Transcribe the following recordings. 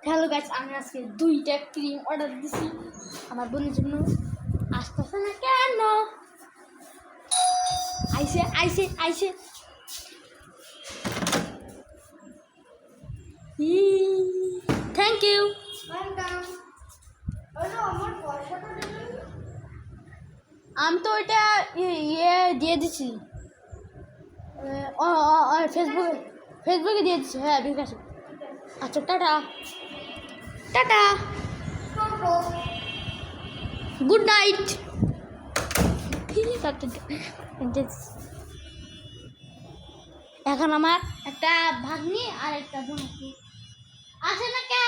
Hello guys, আমি আজকে 2টা ক্রিম অর্ডার দিছি আমার বোনের জন্য। আসতেছে না কেন? আইসে আইসে আইসে থ্যাংক ইউ। আমি তো ওইটা দিয়ে দিছি ফেসবুকে দিয়ে দিচ্ছি। হ্যাঁ ঠিক আছে। আচ্ছা টাটা টাটা, গুড নাইট। এখন আমার একটা ভাগ্নি আর একটা বোন আছে না কে?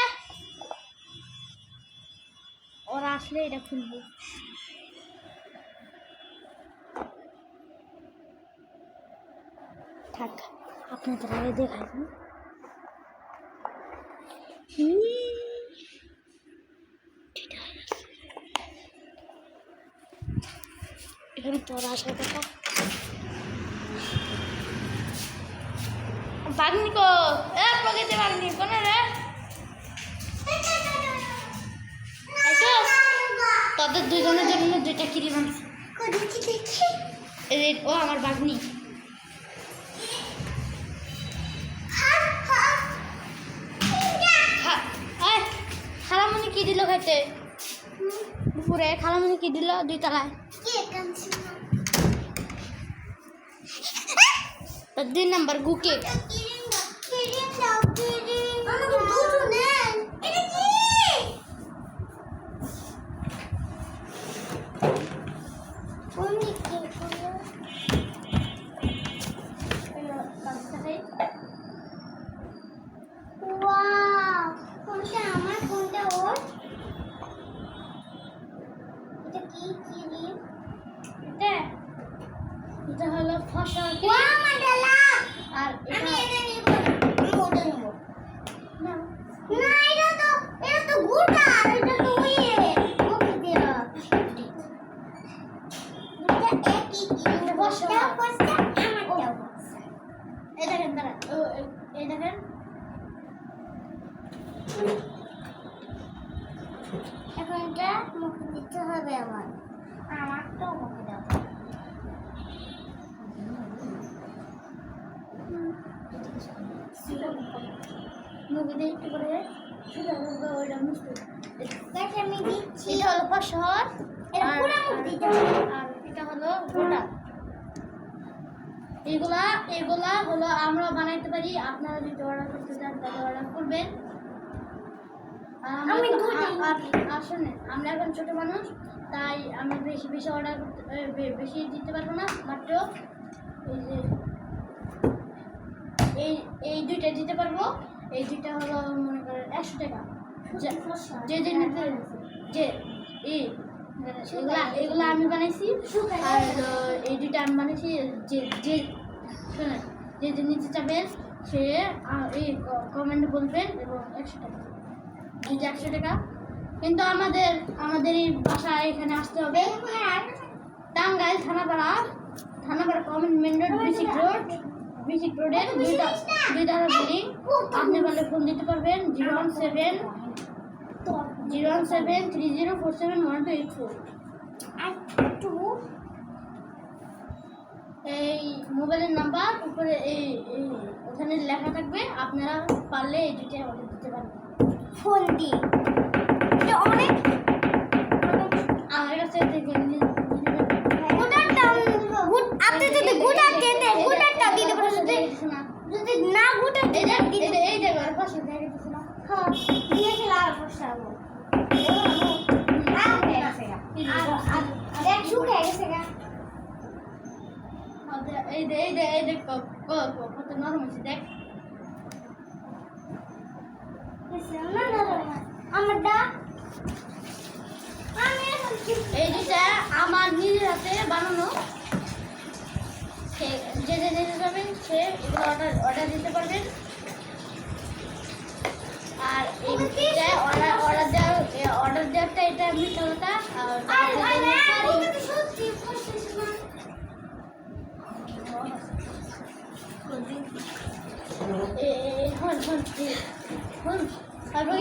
ওরা আসলে এটা খুলবো। থাক, আপনাদের আগে দেখাই। এখানে তোর আসার কথা। বাগনি কো প্রকৃতি বাগনি কোন রে? তাদের দুজনের জন্য 2টা ক্রিম আনছি। ও আমার বাগনি। খালামণি কি দিল খাইতে? দুপুরে খালামণি কি দিল? 2 তলায় 2 নাম্বার গুকে। এটা হলো ফসল আর এটা এটা নিব আমি ওটা নিব না না এটা তো গোটা এটা তো ওইয়ে ওকে দেয়া এটা একই এটা ফসল ফসল আমার দাও এটা কেন দাঁড়া এই দেখেন এখন এটা মুখে দিতে হবে আমার তো মুখে দাও। এগুলা হলো আমরা বানাইতে পারি। আপনারা যদি অর্ডার করতে চান তাহলে অর্ডার করবেন। আসলে আমরা এখন ছোট মানুষ, তাই আমরা বেশি বেশি অর্ডার করতে বেশি দিতে পারবো না। মাত্র এই 2টা দিতে পারবো। এই 2টা হলো মনে করেন 100 টাকা। যে এগুলা আমি বানাইছি আর এই 2টা আমি বানাইছি। যে নিতে চাবেন সে এই কমেন্টে বলবেন এবং 100 টাকা। এই যে 100 টাকা। কিন্তু আমাদের এই বাসায় এখানে আসতে হবে টাঙ্গাইল থানাপাড়া কমেন্ট মেন রোড বিসিক রোডের 2 তলা বিল্ডিং। আপনি বলে ফোন দিতে পারবেন 01730471284। এই মোবাইলের নাম্বার উপরে ওখানে লেখা থাকবে। আপনারা পারলে এই 2টা অর্ডার দিতে পারবেন ফোন দিয়ে। এটা অনেক আমার কাছে আপনি যদি গুটারটা দিতে পারেন, যদি না গুটারটা এই দেখো আর পাশে দেখে দিছি না। হ্যাঁ দিয়েছিল আর পাশে আলো দেখ শুকে গেছে গা। এই দেখ কত নরম হয়েছে দেখ। এই 2টা আমার নিজের হাতে বানানো। যে নিতে যাবেন সে এগুলো অর্ডার দিতে পারবেন। আর এই 2টা অর্ডার দেওয়াটা এটা মিঠা কথা। আর তারপর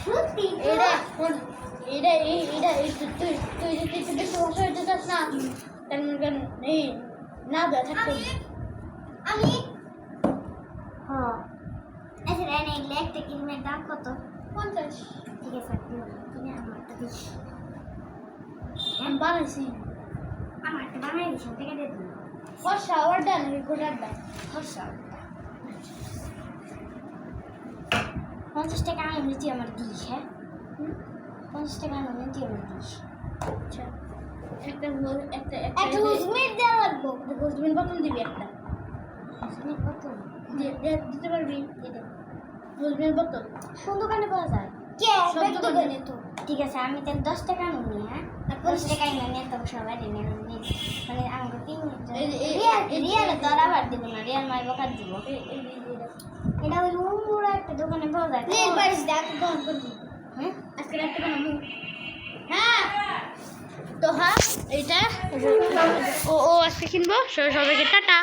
সত্যি এটা এটা এটা তুই তুই যদি একটু বেশি বসে হইতে চাস না তাহলে এই না দেওয়া থাকতে আমি হ্যাঁ আচ্ছা রেন এগুলো একটা ক্রিমের দাম কত 50 ঠিক আছে কিনে আমারটা দিস আমি বানাইছি আমারটা বানাই দিস থেকে দিয়ে দিন ফর্সা ওটা নাকি গোটার দাম ফর্সা 50 টাকা আমি তুই আমার দিস হ্যাঁ 50 টাকা আমি তুই আমার দিস আচ্ছা একটা একটা একটা উজমির দেওয়া লাগবো হোস্টবিন বোতল দিবি একটা উজমির কত দিতে পারবি হোস্টবিন বোতল কোন দোকানে পাওয়া যায় কে সব সব দোকানে। দোকানে তো ঠিক আছে আমি তাহলে 10 টাকা নিই হ্যাঁ 10 টাকা নিয়ে তো সবাই নিয়ে মানে আমাকে 3 রিয়াল তো আবার দিব না রিয়াল মাই বকার দিব এটা ওই উমুরা একটা দোকানে পাওয়া যায় নীল বাড়ি দেখ দোকান করবি হ্যাঁ আজকে একটা বানাবো হ্যাঁ তো হ্যাঁ এইটা ও আজকে কিনবো সবাইকে টাটা